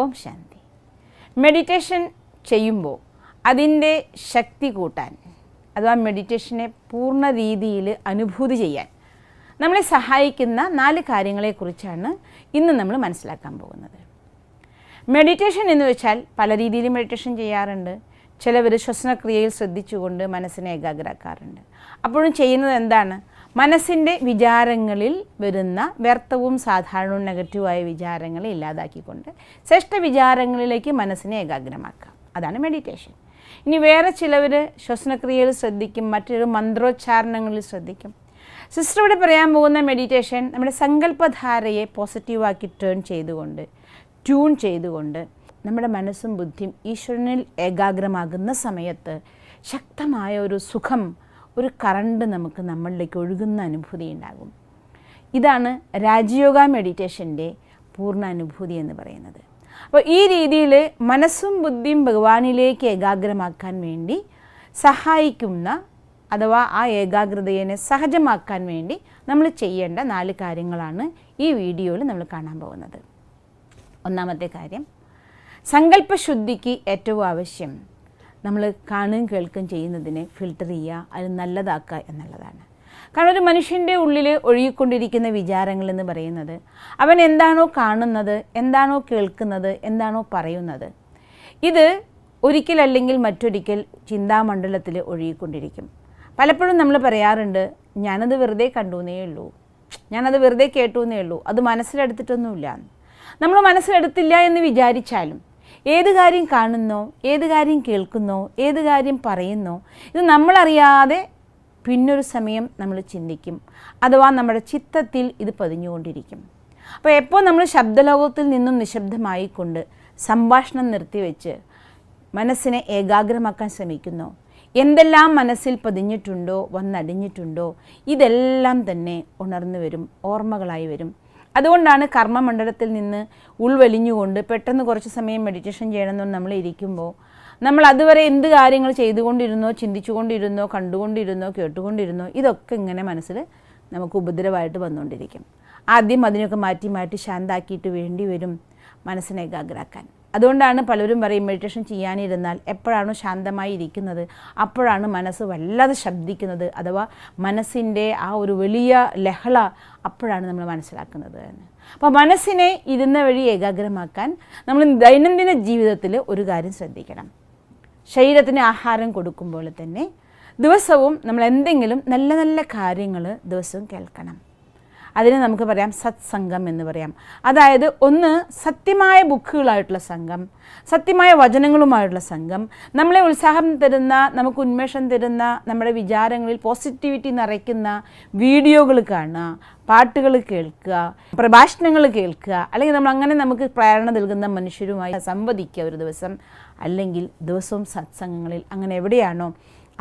Om Shanti. Meditation ചെയ്യുമ്പോൾ അതിൻ്റെ ശക്തി കൂട്ടാൻ അഥവാ മെഡിറ്റേഷനെ പൂർണ്ണ രീതിയിൽ അനുഭൂതി ചെയ്യാൻ നമ്മളെ സഹായിക്കുന്ന 4 കാര്യങ്ങളെക്കുറിച്ചാണ് ഇന്ന് നമ്മൾ മനസ്സിലാക്കാൻ പോകുന്നത്. മെഡിറ്റേഷൻ എന്ന് വെച്ചാൽ പല രീതിയിൽ മെഡിറ്റേഷൻ ചെയ്യാറുണ്ട്. ചിലവർ ശ്വസനക്രിയയിൽ ശ്രദ്ധിച്ചുകൊണ്ട് മനസ്സിനെ ഏകാഗ്രമാക്കാറുണ്ട്. അപ്പോഴും ചെയ്യുന്നത് എന്താണ്? മനസ്സിൻ്റെ വിചാരങ്ങളിൽ വരുന്ന വ്യർത്ഥവും സാധാരണവും നെഗറ്റീവായ വിചാരങ്ങളെ ഇല്ലാതാക്കിക്കൊണ്ട് ശ്രേഷ്ഠ വിചാരങ്ങളിലേക്ക് മനസ്സിനെ ഏകാഗ്രമാക്കാം. അതാണ് മെഡിറ്റേഷൻ. ഇനി വേറെ ചിലവർ ശ്വസനക്രിയയിൽ ശ്രദ്ധിക്കും, മറ്റൊരു മന്ത്രോച്ചാരണങ്ങളിൽ ശ്രദ്ധിക്കും. സിസ്റ്റർ ഇവിടെ പറയാൻ പോകുന്ന മെഡിറ്റേഷൻ നമ്മുടെ സങ്കല്പധാരയെ പോസിറ്റീവാക്കി ട്യൂൺ ചെയ്തുകൊണ്ട് നമ്മുടെ മനസ്സും ബുദ്ധിയും ഈശ്വരനിൽ ഏകാഗ്രമാകുന്ന സമയത്ത് ശക്തമായ ഒരു സുഖം, ഒരു കറണ്ട് നമുക്ക് നമ്മളിലേക്ക് ഒഴുകുന്ന അനുഭൂതി ഉണ്ടാകും. ഇതാണ് രാജയോഗ മെഡിറ്റേഷൻ്റെ പൂർണ്ണ അനുഭൂതി എന്ന് പറയുന്നത്. അപ്പോൾ ഈ രീതിയിൽ മനസ്സും ബുദ്ധിയും ഭഗവാനിലേക്ക് ഏകാഗ്രമാക്കാൻ വേണ്ടി സഹായിക്കുന്ന അഥവാ ആ ഏകാഗ്രതയെ സഹജമാക്കാൻ വേണ്ടി നമ്മൾ ചെയ്യേണ്ട 4 കാര്യങ്ങളാണ് ഈ വീഡിയോയിൽ നമ്മൾ കാണാൻ പോകുന്നത്. ഒന്നാമത്തെ കാര്യം, സങ്കല്പശുദ്ധിക്ക് ഏറ്റവും ആവശ്യം നമ്മൾ കാണുകയും കേൾക്കുകയും ചെയ്യുന്നതിനെ ഫിൽട്ടർ ചെയ്യുക, അത് നല്ലതാക്കുക എന്നുള്ളതാണ്. കാരണം ഒരു മനുഷ്യൻ്റെ ഉള്ളിൽ ഒഴുകിക്കൊണ്ടിരിക്കുന്ന വിചാരങ്ങൾ എന്ന് പറയുന്നത് അവൻ എന്താണോ കാണുന്നത്, എന്താണോ കേൾക്കുന്നത്, എന്താണോ പറയുന്നത്, ഇത് ഒരിക്കലല്ലെങ്കിൽ മറ്റൊരിക്കൽ ചിന്താമണ്ഡലത്തിൽ ഒഴുകിക്കൊണ്ടിരിക്കും. പലപ്പോഴും നമ്മൾ പറയാറുണ്ട്, ഞാനത് വെറുതെ കണ്ടുവെന്നേ ഉള്ളൂ, ഞാനത് വെറുതെ കേട്ടുവെന്നേ ഉള്ളൂ, അത് മനസ്സിലെടുത്തിട്ടൊന്നുമില്ല. നമ്മൾ മനസ്സിലെടുത്തില്ല എന്ന് വിചാരിച്ചാലും ഏത് കാര്യം കാണുന്നോ, ഏത് കാര്യം കേൾക്കുന്നോ, ഏത് കാര്യം പറയുന്നോ, ഇത് നമ്മളറിയാതെ പിന്നൊരു സമയം നമ്മൾ ചിന്തിക്കും, അഥവാ നമ്മുടെ ചിത്തത്തിൽ ഇത് പതിഞ്ഞുകൊണ്ടിരിക്കും. അപ്പോൾ എപ്പോൾ നമ്മൾ ശബ്ദലോകത്തിൽ നിന്നും നിശബ്ദമായിക്കൊണ്ട് സംഭാഷണം നിർത്തിവെച്ച് മനസ്സിനെ ഏകാഗ്രമാക്കാൻ ശ്രമിക്കുന്നു, എന്തെല്ലാം മനസ്സിൽ പതിഞ്ഞിട്ടുണ്ടോ, വന്നടിഞ്ഞിട്ടുണ്ടോ, ഇതെല്ലാം തന്നെ ഉണർന്നു വരും, ഓർമ്മകളായി വരും. അതുകൊണ്ടാണ് കർമ്മമണ്ഡലത്തിൽ നിന്ന് ഉൾവലിഞ്ഞുകൊണ്ട് പെട്ടെന്ന് കുറച്ച് സമയം മെഡിറ്റേഷൻ ചെയ്യണമെന്ന് നമ്മൾ ഇരിക്കുമ്പോൾ നമ്മൾ അതുവരെ എന്ത് കാര്യങ്ങൾ ചെയ്തുകൊണ്ടിരുന്നോ, ചിന്തിച്ചുകൊണ്ടിരുന്നോ, കണ്ടുകൊണ്ടിരുന്നോ, കേട്ടുകൊണ്ടിരുന്നോ, ഇതൊക്കെ ഇങ്ങനെ മനസ്സിൽ നമുക്ക് ഉപദ്രവമായിട്ട് വന്നുകൊണ്ടിരിക്കും. ആദ്യം അതിനൊക്കെ മാറ്റി ശാന്താക്കിയിട്ട് വേണ്ടി വരും മനസ്സിനെ ഏകാഗ്രാക്കാൻ. അതുകൊണ്ടാണ് പലരും പറയും, മെഡിറ്റേഷൻ ചെയ്യാനിരുന്നാൽ എപ്പോഴാണോ ശാന്തമായി ഇരിക്കുന്നത് അപ്പോഴാണ് മനസ്സ് വല്ലാതെ ശബ്ദിക്കുന്നത്, അഥവാ മനസ്സിൻ്റെ ആ ഒരു വലിയ ലഹള അപ്പോഴാണ് നമ്മൾ മനസ്സിലാക്കുന്നത് എന്ന്. അപ്പോൾ മനസ്സിനെ ഇരുന്ന വഴി ഏകാഗ്രമാക്കാൻ നമ്മൾ ദൈനംദിന ജീവിതത്തിൽ ഒരു കാര്യം ശ്രദ്ധിക്കണം. ശരീരത്തിന് ആഹാരം കൊടുക്കുമ്പോൾ തന്നെ ദിവസവും നമ്മൾ എന്തെങ്കിലും നല്ല നല്ല കാര്യങ്ങൾ ദിവസവും കേൾക്കണം. അതിന് നമുക്ക് പറയാം സത്സംഗം എന്ന് പറയാം. അതായത് ഒന്ന് സത്യമായ ബുക്കുകളായിട്ടുള്ള സംഘം, സത്യമായ വചനങ്ങളുമായിട്ടുള്ള സംഘം, നമ്മളെ ഉത്സാഹം തരുന്ന, നമുക്ക് ഉന്മേഷം തരുന്ന, നമ്മുടെ വിചാരങ്ങളിൽ പോസിറ്റിവിറ്റി നിറയ്ക്കുന്ന വീഡിയോകൾ കാണുക, പാട്ടുകൾ കേൾക്കുക, പ്രഭാഷണങ്ങൾ കേൾക്കുക, അല്ലെങ്കിൽ നമുക്ക് പ്രേരണ നൽകുന്ന മനുഷ്യരുമായി സംവദിക്കുക ഒരു ദിവസം, അല്ലെങ്കിൽ ദിവസവും സത്സംഗങ്ങളിൽ അങ്ങനെ എവിടെയാണോ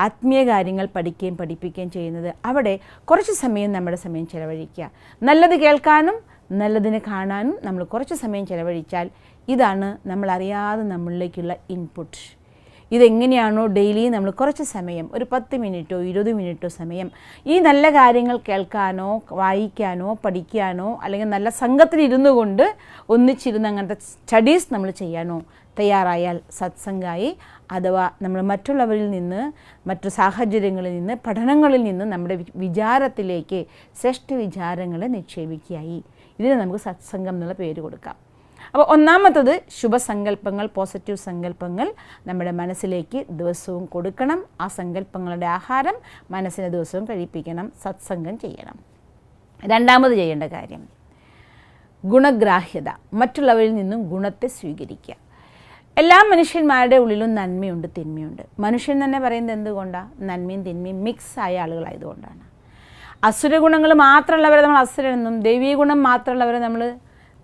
ആത്മീയ കാര്യങ്ങൾ പഠിക്കുകയും പഠിപ്പിക്കുകയും ചെയ്യുന്നത് അവിടെ കുറച്ച് സമയം നമ്മുടെ സമയം ചിലവഴിക്കുക. നല്ലത് കേൾക്കാനും നല്ലതിനെ കാണാനും നമ്മൾ കുറച്ച് സമയം ചിലവഴിച്ചാൽ ഇതാണ് നമ്മളറിയാതെ നമ്മളിലേക്കുള്ള ഇൻപുട്ട്. ഇതെങ്ങനെയാണോ ഡെയിലി നമ്മൾ കുറച്ച് സമയം, ഒരു 10 മിനിറ്റോ 20 മിനിറ്റോ സമയം ഈ നല്ല കാര്യങ്ങൾ കേൾക്കാനോ വായിക്കാനോ പഠിക്കാനോ അല്ലെങ്കിൽ നല്ല സംഘത്തിലിരുന്നു കൊണ്ട് ഒന്നിച്ചിരുന്ന് അങ്ങനത്തെ സ്റ്റഡീസ് നമ്മൾ ചെയ്യാനോ തയ്യാറായാൽ സത്സംഗമായി, അഥവാ നമ്മൾ മറ്റുള്ളവരിൽ നിന്ന്, മറ്റു സാഹചര്യങ്ങളിൽ നിന്ന്, പഠനങ്ങളിൽ നിന്ന് നമ്മുടെ വിചാരത്തിലേക്ക് ശ്രേഷ്ഠ വിചാരങ്ങളെ നിക്ഷേപിക്കുകയായി. ഇതിന് നമുക്ക് സത്സംഗം എന്നുള്ള പേര് കൊടുക്കാം. അപ്പോൾ ഒന്നാമത്തത് ശുഭസങ്കല്പങ്ങൾ, പോസിറ്റീവ് സങ്കല്പങ്ങൾ നമ്മുടെ മനസ്സിലേക്ക് ദിവസവും കൊടുക്കണം. ആ സങ്കല്പങ്ങളുടെ ആഹാരം മനസ്സിനെ ദിവസവും കഴിപ്പിക്കണം, സത്സംഗം ചെയ്യണം. രണ്ടാമത് ചെയ്യേണ്ട കാര്യം ഗുണഗ്രാഹ്യത, മറ്റുള്ളവരിൽ നിന്നും ഗുണത്തെ സ്വീകരിക്കുക. എല്ലാ മനുഷ്യന്മാരുടെ ഉള്ളിലും നന്മയുണ്ട്, തിന്മയുണ്ട്. മനുഷ്യൻ തന്നെ പറയുന്നത് എന്തുകൊണ്ടാണ്? നന്മയും തിന്മയും മിക്സ് ആയ ആളുകളായതുകൊണ്ടാണ്. അസുരഗുണങ്ങൾ മാത്രമുള്ളവരെ നമ്മൾ അസുരനെന്നും ദൈവീയ ഗുണം മാത്രമുള്ളവരെ നമ്മൾ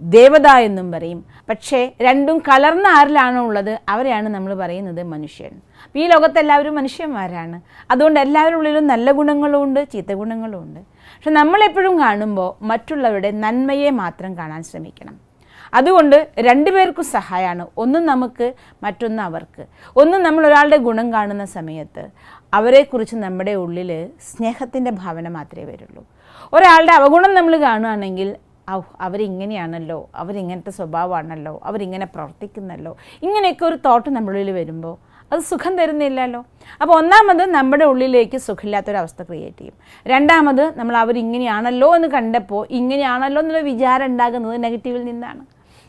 ദേവത എന്നും പറയും. പക്ഷേ രണ്ടും കലർന്ന ആരിലാണോ ഉള്ളത് അവരെയാണ് നമ്മൾ പറയുന്നത് മനുഷ്യൻ. ഈ ലോകത്തെല്ലാവരും മനുഷ്യന്മാരാണ്. അതുകൊണ്ട് എല്ലാവരുടെ ഉള്ളിലും നല്ല ഗുണങ്ങളും ഉണ്ട്, ചീത്ത ഗുണങ്ങളും ഉണ്ട്. പക്ഷെ നമ്മളെപ്പോഴും കാണുമ്പോൾ മറ്റുള്ളവരുടെ നന്മയെ മാത്രം കാണാൻ ശ്രമിക്കണം. അതുകൊണ്ട് രണ്ടുപേർക്കും സഹായമാണ്. ഒന്ന് നമുക്ക്, മറ്റൊന്ന് അവർക്ക്. ഒന്ന് നമ്മൾ ഒരാളുടെ ഗുണം കാണുന്ന സമയത്ത് അവരെക്കുറിച്ച് നമ്മുടെ ഉള്ളിൽ സ്നേഹത്തിൻ്റെ ഭാവന മാത്രമേ വരുള്ളൂ. ഒരാളുടെ അവഗുണം നമ്മൾ കാണുകയാണെങ്കിൽ അവരിങ്ങനെയാണല്ലോ, അവരിങ്ങനത്തെ സ്വഭാവമാണല്ലോ, അവരിങ്ങനെ പ്രവർത്തിക്കുന്നല്ലോ, ഇങ്ങനെയൊക്കെ ഒരു തോട്ട് നമ്മുടെ ഉള്ളിൽ വരുമ്പോൾ അത് സുഖം തരുന്നില്ലല്ലോ. അപ്പോൾ ഒന്നാമത് നമ്മുടെ ഉള്ളിലേക്ക് സുഖമില്ലാത്തൊരവസ്ഥ ക്രിയേറ്റ് ചെയ്യും. രണ്ടാമത് നമ്മൾ അവരിങ്ങനെയാണല്ലോ എന്ന് കണ്ടപ്പോൾ ഇങ്ങനെയാണല്ലോ എന്നുള്ള വിചാരം ഉണ്ടാകുന്നത് നെഗറ്റീവിൽ നിന്നാണ്,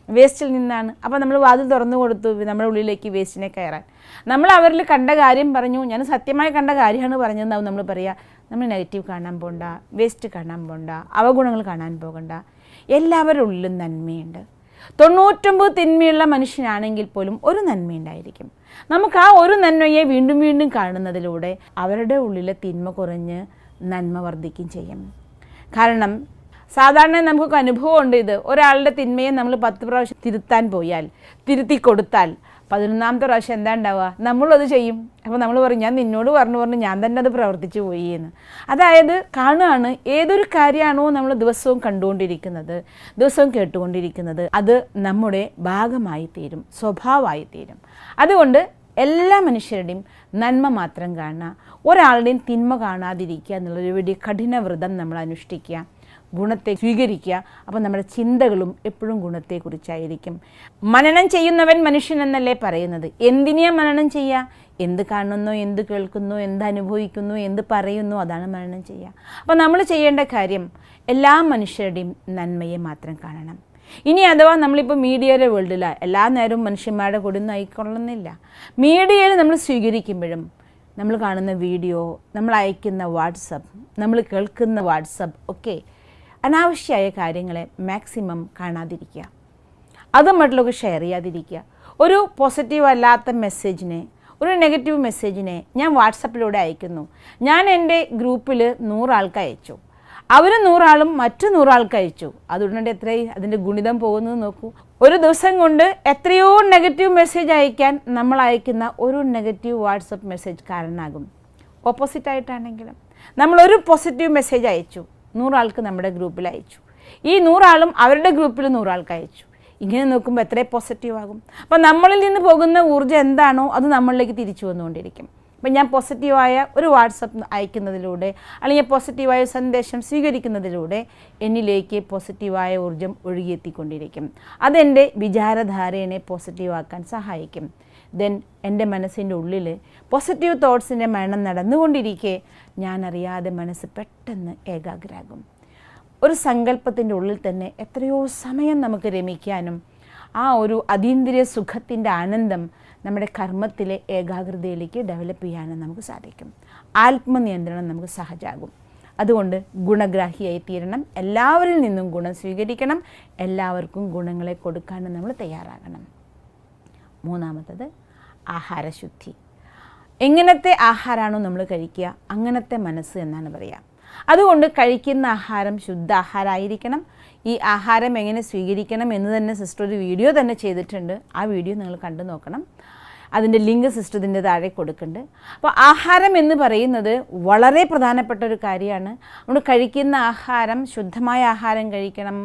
വേസ്റ്റിൽ നിന്നാണ്. അപ്പോൾ നമ്മൾ വാതിൽ തുറന്നു കൊടുത്തു നമ്മുടെ ഉള്ളിലേക്ക് വേസ്റ്റിനെ കയറാൻ. നമ്മൾ അവരിൽ കണ്ട കാര്യം പറഞ്ഞു, ഞാൻ സത്യമായി കണ്ട കാര്യമാണ് പറഞ്ഞതെന്നാവും നമ്മൾ പറയുക. നമ്മൾ നെഗറ്റീവ് കാണാൻ പോകണ്ട, വേസ്റ്റ് കാണാൻ പോകണ്ട, അവഗുണങ്ങൾ കാണാൻ പോകണ്ട. എല്ലാവരുടെ ഉള്ളിലും നന്മയുണ്ട്. 99 തിന്മയുള്ള മനുഷ്യനാണെങ്കിൽ പോലും ഒരു നന്മയുണ്ടായിരിക്കും. നമുക്ക് ആ ഒരു നന്മയെ വീണ്ടും വീണ്ടും കാണുന്നതിലൂടെ അവരുടെ ഉള്ളിലെ തിന്മ കുറഞ്ഞ് നന്മ വർദ്ധിക്കുകയും ചെയ്യും. കാരണം സാധാരണ നമുക്കൊക്കെ അനുഭവമുണ്ട്. ഇത് ഒരാളുടെ തിന്മയെ നമ്മൾ 10 പ്രാവശ്യം തിരുത്താൻ പോയാൽ, തിരുത്തി കൊടുത്താൽ 11ാമത്തെ പ്രാവശ്യം എന്താ ഉണ്ടാവുക? നമ്മളത് ചെയ്യും. അപ്പോൾ നമ്മൾ പറയും, ഞാൻ നിന്നോട് പറഞ്ഞു ഞാൻ തന്നെ അത് പ്രവർത്തിച്ചു പോയി എന്ന്. അതായത് കാണുകയാണ്, ഏതൊരു കാര്യമാണോ നമ്മൾ ദിവസവും കണ്ടുകൊണ്ടിരിക്കുന്നത്, ദിവസവും കേട്ടുകൊണ്ടിരിക്കുന്നത്, അത് നമ്മുടെ ഭാഗമായി തീരും, സ്വഭാവമായി തീരും. അതുകൊണ്ട് എല്ലാ മനുഷ്യരുടെയും നന്മ മാത്രം കാണുക, ഒരാളുടെയും തിന്മ കാണാതിരിക്കുക എന്നുള്ളൊരു വലിയ കഠിന വ്രതം നമ്മൾ അനുഷ്ഠിക്കുക, ഗുണത്തെ സ്വീകരിക്കുക. അപ്പോൾ നമ്മുടെ ചിന്തകളും എപ്പോഴും ഗുണത്തെക്കുറിച്ചായിരിക്കും. മനനം ചെയ്യുന്നവൻ മനുഷ്യൻ എന്നല്ലേ പറയുന്നത്. എന്തിനാ മനനം ചെയ്യുക? എന്ത് കാണുന്നോ, എന്ത് കേൾക്കുന്നോ, എന്ത് അനുഭവിക്കുന്നു, എന്ത് പറയുന്നു, അതാണ് മനനം ചെയ്യുക. അപ്പോൾ നമ്മൾ ചെയ്യേണ്ട കാര്യം എല്ലാ മനുഷ്യരുടെയും നന്മയെ മാത്രം കാണണം. ഇനി അഥവാ നമ്മളിപ്പോൾ മീഡിയയുടെ വേൾഡിലാണ്, എല്ലാ നേരവും മനുഷ്യന്മാരുടെ കൂടെ ഒന്നും ആയിക്കൊള്ളുന്നില്ല. മീഡിയയിൽ നമ്മൾ സ്വീകരിക്കുമ്പോഴും നമ്മൾ കാണുന്ന വീഡിയോ, നമ്മൾ അയക്കുന്ന വാട്സപ്പ്, നമ്മൾ കേൾക്കുന്ന വാട്സപ്പ് ഒക്കെ അനാവശ്യമായ കാര്യങ്ങളെ മാക്സിമം കാണാതിരിക്കുക, അത് മറ്റുള്ളവർക്ക് ഷെയർ ചെയ്യാതിരിക്കുക. ഒരു പോസിറ്റീവ് അല്ലാത്ത മെസ്സേജിനെ, ഒരു നെഗറ്റീവ് മെസ്സേജിനെ ഞാൻ വാട്സപ്പിലൂടെ അയക്കുന്നു. ഞാൻ എൻ്റെ ഗ്രൂപ്പിൽ 100 ആൾക്ക് അയച്ചു, അവർ 100 ആളും മറ്റു 100 ആൾക്ക് അയച്ചു. അതുകൊണ്ട് എത്രയും അതിൻ്റെ ഗുണിതം പോകുന്നത് നോക്കൂ. ഒരു ദിവസം കൊണ്ട് എത്രയോ നെഗറ്റീവ് മെസ്സേജ് അയക്കാൻ നമ്മൾ അയക്കുന്ന ഒരു നെഗറ്റീവ് വാട്സപ്പ് മെസ്സേജ് കാരണമാകും. ഓപ്പോസിറ്റായിട്ടാണെങ്കിലും നമ്മളൊരു പോസിറ്റീവ് മെസ്സേജ് അയച്ചു, 100 ആൾക്ക് നമ്മുടെ ഗ്രൂപ്പിൽ അയച്ചു, ഈ 100 ആളും അവരുടെ ഗ്രൂപ്പിൽ 100 ആൾക്ക് അയച്ചു. ഇങ്ങനെ നോക്കുമ്പോൾ എത്ര പോസിറ്റീവ് ആകും. അപ്പോൾ നമ്മളിൽ നിന്ന് പോകുന്ന ഊർജ്ജം എന്താണോ അത് നമ്മളിലേക്ക് തിരിച്ചു വന്നുകൊണ്ടിരിക്കും. അപ്പം ഞാൻ പോസിറ്റീവായ ഒരു വാട്സപ്പ് അയക്കുന്നതിലൂടെ, അല്ലെങ്കിൽ പോസിറ്റീവായ സന്ദേശം സ്വീകരിക്കുന്നതിലൂടെ എന്നിലേക്ക് പോസിറ്റീവായ ഊർജ്ജം ഒഴുകിയെത്തിക്കൊണ്ടിരിക്കും. അതെൻ്റെ വിചാരധാരയെ പോസിറ്റീവാക്കാൻ സഹായിക്കും. ദെൻ എൻ്റെ മനസ്സിൻ്റെ ഉള്ളിൽ പോസിറ്റീവ് തോട്ട്സിൻ്റെ മരണം നടന്നുകൊണ്ടിരിക്കെ ഞാനറിയാതെ മനസ്സ് പെട്ടെന്ന് ഏകാഗ്രമാകും. ഒരു സങ്കല്പത്തിൻ്റെ ഉള്ളിൽ തന്നെ എത്രയോ സമയം നമുക്ക് രമിക്കാനും ആ ഒരു അതീന്ദ്രിയ സുഖത്തിൻ്റെ ആനന്ദം നമ്മുടെ കർമ്മത്തിലെ ഏകാഗ്രതയിലേക്ക് ഡെവലപ്പ് ചെയ്യാനും നമുക്ക് സാധിക്കും. ആത്മനിയന്ത്രണം നമുക്ക് സഹജമാകും. അതുകൊണ്ട് ഗുണഗ്രാഹിയായി തീരണം, എല്ലാവരിൽ നിന്നും ഗുണം സ്വീകരിക്കണം, എല്ലാവർക്കും ഗുണങ്ങളെ കൊടുക്കാനും നമ്മൾ തയ്യാറാകണം. മൂന്നാമത്തത് ആഹാരശുദ്ധി. എങ്ങനത്തെ ആഹാരമാണോ നമ്മൾ കഴിക്കുക അങ്ങനത്തെ മനസ്സ് എന്നാണ് പറയുക. അതുകൊണ്ട് കഴിക്കുന്ന ആഹാരം ശുദ്ധ ആഹാരമായിരിക്കണം. ഈ ആഹാരം എങ്ങനെ സ്വീകരിക്കണം എന്ന് തന്നെ സിസ്റ്റർ ഒരു വീഡിയോ തന്നെ ചെയ്തിട്ടുണ്ട്. ആ വീഡിയോ നിങ്ങൾ കണ്ടു നോക്കണം. അതിൻ്റെ ലിങ്ക് സിസ്റ്റർ ഇതിൻ്റെ താഴെ കൊടുക്കുന്നുണ്ട്. അപ്പോൾ ആഹാരം എന്ന് പറയുന്നത് വളരെ പ്രധാനപ്പെട്ട ഒരു കാര്യമാണ്. നമ്മൾ കഴിക്കുന്ന ആഹാരം ശുദ്ധമായ ആഹാരം കഴിക്കണം,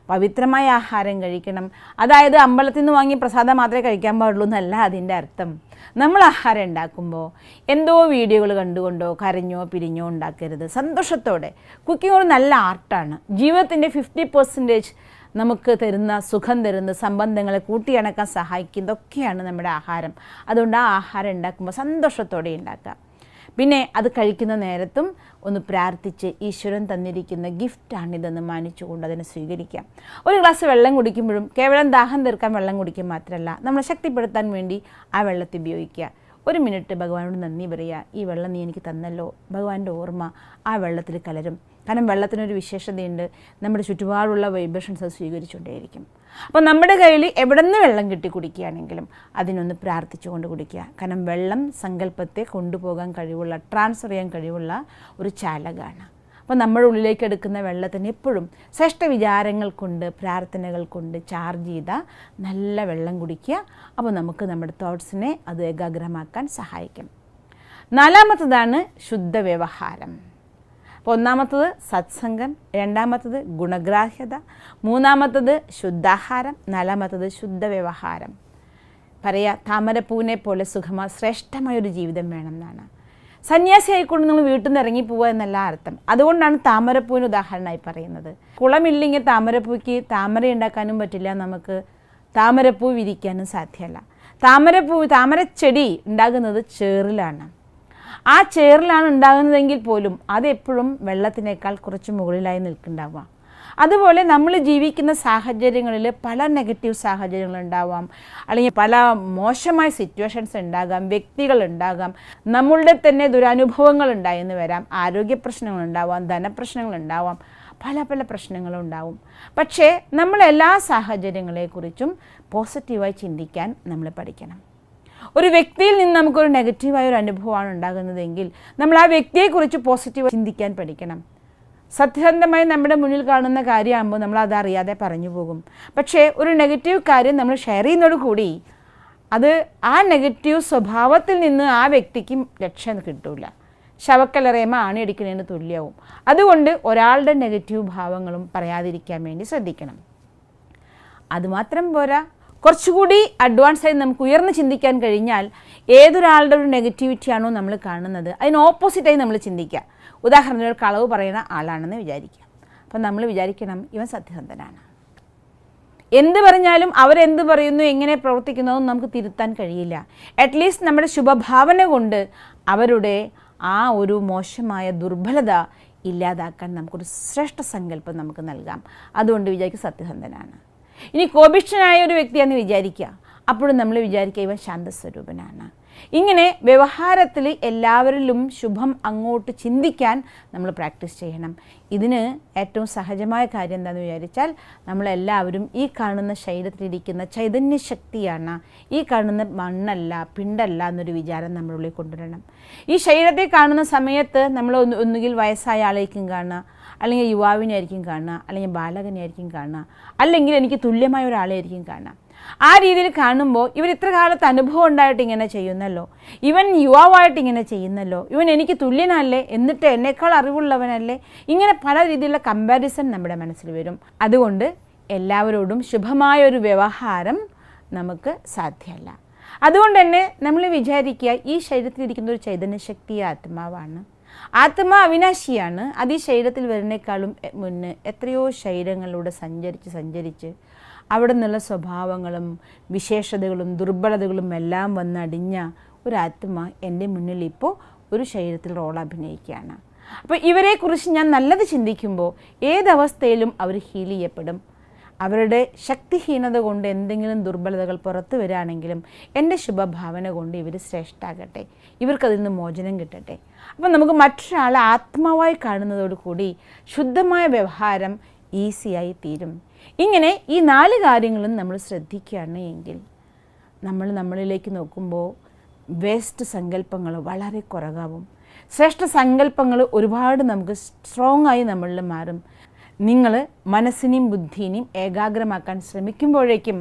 പവിത്രമായ ആഹാരം കഴിക്കണം. അതായത് അമ്പലത്തിൽ നിന്ന് വാങ്ങി പ്രസാദം മാത്രമേ കഴിക്കാൻ പാടുള്ളൂ എന്നല്ല അതിൻ്റെ അർത്ഥം. നമ്മൾ ആഹാരം ഉണ്ടാക്കുമ്പോൾ എന്തോ വീഡിയോകൾ കണ്ടുകൊണ്ടോ കരഞ്ഞോ പിരിഞ്ഞോ ഉണ്ടാക്കരുത്. സന്തോഷത്തോടെ. കുക്കിംഗ് ഒരു നല്ല ആർട്ടാണ്. ജീവിതത്തിൻ്റെ 50% നമുക്ക് തരുന്ന സുഖം തരുന്ന സംബന്ധങ്ങളെ കൂട്ടിയണക്കാൻ സഹായിക്കുന്നതൊക്കെയാണ് നമ്മുടെ ആഹാരം. അതുകൊണ്ട് ആ ആഹാരം ഉണ്ടാക്കുമ്പോൾ സന്തോഷത്തോടെ ഉണ്ടാക്കുക. പിന്നെ അത് കഴിക്കുന്ന നേരത്തും ഒന്ന് പ്രാർത്ഥിച്ച് ഈശ്വരൻ തന്നിരിക്കുന്ന ഗിഫ്റ്റാണിതെന്ന് മാനിച്ചുകൊണ്ട് അതിനെ സ്വീകരിക്കാം. ഒരു ഗ്ലാസ് വെള്ളം കുടിക്കുമ്പോഴും കേവലം ദാഹം തീർക്കാൻ വെള്ളം കുടിക്കുക മാത്രമല്ല, നമ്മളെ ശക്തിപ്പെടുത്താൻ വേണ്ടി ആ വെള്ളത്തെ ഉപയോഗിക്കുക. 1 മിനിറ്റ് ഭഗവാനോട് നന്ദി പറയുക. ഈ വെള്ളം നീ എനിക്ക് തന്നല്ലോ. ഭഗവാന്റെ ഓർമ്മ ആ വെള്ളത്തിൽ കലരും. കാരണം വെള്ളത്തിനൊരു വിശേഷതയുണ്ട്, നമ്മുടെ ചുറ്റുപാടുള്ള വൈബ്രേഷൻസ് അത് സ്വീകരിച്ചുകൊണ്ടേയിരിക്കും. അപ്പോൾ നമ്മുടെ കയ്യിൽ എവിടെ നിന്ന് വെള്ളം കിട്ടി കുടിക്കുകയാണെങ്കിലും അതിനൊന്ന് പ്രാർത്ഥിച്ചുകൊണ്ട് കുടിക്കുക. കാരണം വെള്ളം സങ്കല്പത്തെ കൊണ്ടുപോകാൻ കഴിവുള്ള, ട്രാൻസ്ഫർ ചെയ്യാൻ കഴിവുള്ള ഒരു ചാലകമാണ്. അപ്പോൾ നമ്മുടെ ഉള്ളിലേക്ക് എടുക്കുന്ന വെള്ളത്തിന് എപ്പോഴും ശ്രേഷ്ഠ വിചാരങ്ങൾ കൊണ്ട്, പ്രാർത്ഥനകൾ കൊണ്ട് ചാർജ് ചെയ്ത നല്ല വെള്ളം കുടിക്കുക. അപ്പോൾ നമുക്ക് നമ്മുടെ തോട്ട്സിനെ അത് ഏകാഗ്രമാക്കാൻ സഹായിക്കും. 4മത്തതാണ് ശുദ്ധ വ്യവഹാരം. അപ്പോൾ 1മത്തത് സത്സംഗം, 2മത്തത് ഗുണഗ്രാഹ്യത, 3മത്തത് ശുദ്ധാഹാരം, 4മത്തത് ശുദ്ധ വ്യവഹാരം. പറയാ താമരപ്പൂവിനെ പോലെ ശ്രേഷ്ഠമായൊരു ജീവിതം വേണമെന്നാണ്. സന്യാസിയായിക്കൊണ്ട് നിങ്ങൾ വീട്ടിൽ നിന്ന് ഇറങ്ങി പോവുക എന്നല്ല അർത്ഥം. അതുകൊണ്ടാണ് താമരപ്പൂവിന് ഉദാഹരണമായി പറയുന്നത്. കുളമില്ലെങ്കിൽ താമരപ്പൂയ്ക്ക് താമര ഉണ്ടാക്കാനും പറ്റില്ല, നമുക്ക് താമരപ്പൂ വിരിക്കാനും സാധ്യമല്ല. താമരച്ചെടി ഉണ്ടാകുന്നത് ചേറിലാണ്. ആ ചേറിലാണ് ഉണ്ടാകുന്നതെങ്കിൽ പോലും അതെപ്പോഴും വെള്ളത്തിനേക്കാൾ കുറച്ച് മുകളിലായി നിൽക്കുന്നുണ്ടാവുക. അതുപോലെ നമ്മൾ ജീവിക്കുന്ന സാഹചര്യങ്ങളിൽ പല നെഗറ്റീവ് സാഹചര്യങ്ങളുണ്ടാവാം, അല്ലെങ്കിൽ പല മോശമായ സിറ്റുവേഷൻസ് ഉണ്ടാകാം, വ്യക്തികളുണ്ടാകാം, നമ്മളുടെ തന്നെ ദുരനുഭവങ്ങൾ ഉണ്ടായെന്ന് വരാം, ആരോഗ്യ പ്രശ്നങ്ങളുണ്ടാവാം, ധനപ്രശ്നങ്ങളുണ്ടാവാം, പല പല പ്രശ്നങ്ങളും ഉണ്ടാവും. പക്ഷേ നമ്മൾ എല്ലാ സാഹചര്യങ്ങളെക്കുറിച്ചും പോസിറ്റീവായി ചിന്തിക്കാൻ നമ്മൾ പഠിക്കണം. ഒരു വ്യക്തിയിൽ നിന്ന് നമുക്കൊരു നെഗറ്റീവായ ഒരു അനുഭവമാണ് ഉണ്ടാകുന്നതെങ്കിൽ നമ്മൾ ആ വ്യക്തിയെക്കുറിച്ച് പോസിറ്റീവായി ചിന്തിക്കാൻ പഠിക്കണം. സത്യസന്ധമായി നമ്മുടെ മുന്നിൽ കാണുന്ന കാര്യമാകുമ്പോൾ നമ്മൾ അതറിയാതെ പറഞ്ഞു പോകും. പക്ഷേ ഒരു നെഗറ്റീവ് കാര്യം നമ്മൾ ഷെയർ ചെയ്യുന്നതോടുകൂടി അത് ആ നെഗറ്റീവ് സ്വഭാവത്തിൽ നിന്ന് ആ വ്യക്തിക്ക് രക്ഷ കിട്ടില്ല. ശവക്കലറേമ ആണിയടിക്കുന്നതിന് തുല്യവും. അതുകൊണ്ട് ഒരാളുടെ നെഗറ്റീവ് ഭാവങ്ങളും പറയാതിരിക്കാൻ വേണ്ടി ശ്രദ്ധിക്കണം. അതുമാത്രം പോരാ, കുറച്ചുകൂടി അഡ്വാൻസായി നമുക്ക് ഉയർന്ന് ചിന്തിക്കാൻ കഴിഞ്ഞാൽ ഏതൊരാളുടെ ഒരു നെഗറ്റിവിറ്റിയാണോ നമ്മൾ കാണുന്നത് അതിന് ഓപ്പോസിറ്റായി നമ്മൾ ചിന്തിക്കുക. ഉദാഹരണത്തിന് ഒരു കളവ് പറയുന്ന ആളാണെന്ന് വിചാരിക്കുക. അപ്പം നമ്മൾ വിചാരിക്കണം ഇവൻ സത്യസന്ധനാണ്. എന്ത് പറഞ്ഞാലും അവരെന്ത് പറയുന്നു, എങ്ങനെ പ്രവർത്തിക്കുന്നതും നമുക്ക് തിരുത്താൻ കഴിയില്ല. അറ്റ്ലീസ്റ്റ് നമ്മുടെ ശുഭഭാവന കൊണ്ട് അവരുടെ ആ ഒരു മോശമായ ദുർബലത ഇല്ലാതാക്കാൻ നമുക്കൊരു ശ്രേഷ്ഠ സങ്കല്പം നമുക്ക് നൽകാം. അതുകൊണ്ട് വിചാരിക്കുക സത്യസന്ധനാണ്. ഇനി കോപിഷ്ഠനായ ഒരു വ്യക്തിയാണെന്ന് വിചാരിക്കുക, അപ്പോഴും നമ്മൾ വിചാരിക്കുക ഇവൻ ശാന്തസ്വരൂപനാണ്. ഇങ്ങനെ വ്യവഹാരത്തിൽ എല്ലാവരിലും ശുഭം അങ്ങോട്ട് ചിന്തിക്കാൻ നമ്മൾ പ്രാക്ടീസ് ചെയ്യണം. ഇതിന് ഏറ്റവും സഹജമായ കാര്യം എന്താണെന്ന് വിചാരിച്ചാൽ നമ്മളെല്ലാവരും ഈ കാണുന്ന ശരീരത്തിലിരിക്കുന്ന ചൈതന്യശക്തിയാണ്, ഈ കാണുന്ന മണ്ണല്ല പിണ്ടല്ല എന്നൊരു വിചാരം നമ്മുടെ ഉള്ളിൽ കൊണ്ടുവരണം. ഈ ശരീരത്തെ കാണുന്ന സമയത്ത് നമ്മൾ ഒന്നുകിൽ വയസ്സായ ആളേക്കും കാണുക, അല്ലെങ്കിൽ യുവാവിനെ ആയിരിക്കും കാണുക, അല്ലെങ്കിൽ ബാലകനെ ആയിരിക്കും കാണുക, അല്ലെങ്കിൽ എനിക്ക് തുല്യമായ ഒരാളെ ആയിരിക്കും കാണുക. ആ രീതിയിൽ കാണുമ്പോൾ ഇവർ ഇത്ര കാലത്ത് അനുഭവം ഉണ്ടായിട്ട് ഇങ്ങനെ ചെയ്യുന്നല്ലോ, ഇവൻ യുവാവായിട്ട് ഇങ്ങനെ ചെയ്യുന്നല്ലോ, ഇവൻ എനിക്ക് തുല്യനല്ലേ, എന്നിട്ട് എന്നേക്കാൾ അറിവുള്ളവനല്ലേ, ഇങ്ങനെ പല രീതിയിലുള്ള കമ്പാരിസൺ നമ്മുടെ മനസ്സിൽ വരും. അതുകൊണ്ട് എല്ലാവരോടും ശുഭമായൊരു വ്യവഹാരം നമുക്ക് സാധ്യമല്ല. അതുകൊണ്ട് തന്നെ നമ്മൾ വിചാരിക്കുക ഈ ശരീരത്തിലിരിക്കുന്ന ഒരു ചൈതന്യശക്തി ആത്മാവാണ്. ആത്മാ അവിനാശിയാണ്. അത് ഈ ശരീരത്തിൽ വരുന്നേക്കാളും മുന്നേ എത്രയോ ശരീരങ്ങളിലൂടെ സഞ്ചരിച്ച് അവിടെ നിന്നുള്ള സ്വഭാവങ്ങളും വിശേഷതകളും ദുർബലതകളും എല്ലാം വന്നടിഞ്ഞ ഒരു ആത്മ എൻ്റെ മുന്നിൽ ഇപ്പോൾ ഒരു ശരീരത്തിൽ റോൾ അഭിനയിക്കുകയാണ്. അപ്പോൾ ഇവരെക്കുറിച്ച് ഞാൻ നല്ലത് ചിന്തിക്കുമ്പോൾ ഏതവസ്ഥയിലും അവർ ഹീൽ ചെയ്യപ്പെടും. അവരുടെ ശക്തിഹീനത കൊണ്ട് എന്തെങ്കിലും ദുർബലതകൾ പുറത്തു വരികയാണെങ്കിലും എൻ്റെ ശുഭഭാവന കൊണ്ട് ഇവർ ശ്രേഷ്ഠാകട്ടെ, ഇവർക്കതിൽ നിന്ന് മോചനം കിട്ടട്ടെ. അപ്പം നമുക്ക് മറ്റൊരാളെ ആത്മാവായി കാണുന്നതോടുകൂടി ശുദ്ധമായ വ്യവഹാരം ഈസിയായി തീരും. ഇങ്ങനെ ഈ 4 കാര്യങ്ങളും നമ്മൾ ശ്രദ്ധിക്കുകയാണ് എങ്കിൽ നമ്മളിലേക്ക് നോക്കുമ്പോൾ വേസ്റ്റ് സങ്കല്പങ്ങൾ വളരെ കുറവാകും. ശ്രേഷ്ഠ സങ്കല്പങ്ങൾ ഒരുപാട് നമുക്ക് സ്ട്രോങ് ആയി നമ്മളിൽ മാറും. നിങ്ങൾ മനസ്സിനെയും ബുദ്ധിനെയും ഏകാഗ്രമാക്കാൻ ശ്രമിക്കുമ്പോഴേക്കും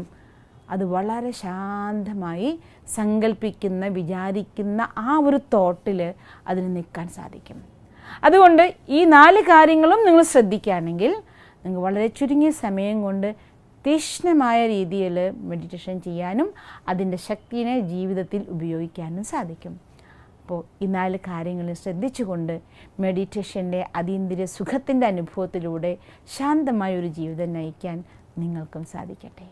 അത് വളരെ ശാന്തമായി സങ്കല്പിക്കുന്ന വിചാരിക്കുന്ന ആ ഒരു തോട്ടിൽ അതിന് നിൽക്കാൻ സാധിക്കും. അതുകൊണ്ട് ഈ 4 കാര്യങ്ങളും നിങ്ങൾ ശ്രദ്ധിക്കുകയാണെങ്കിൽ നിങ്ങൾക്ക് വളരെ ചുരുങ്ങിയ സമയം കൊണ്ട് തീക്ഷ്ണമായ രീതിയിൽ മെഡിറ്റേഷൻ ചെയ്യാനും അതിൻ്റെ ശക്തിയെ ജീവിതത്തിൽ ഉപയോഗിക്കാനും സാധിക്കും. അപ്പോൾ ഈ 4 കാര്യങ്ങൾ ശ്രദ്ധിച്ചുകൊണ്ട് മെഡിറ്റേഷൻ്റെ അതീന്ദ്രിയ സുഖത്തിൻ്റെ അനുഭവത്തിലൂടെ ശാന്തമായൊരു ജീവിതം നയിക്കാൻ നിങ്ങൾക്കും സാധിക്കട്ടെ.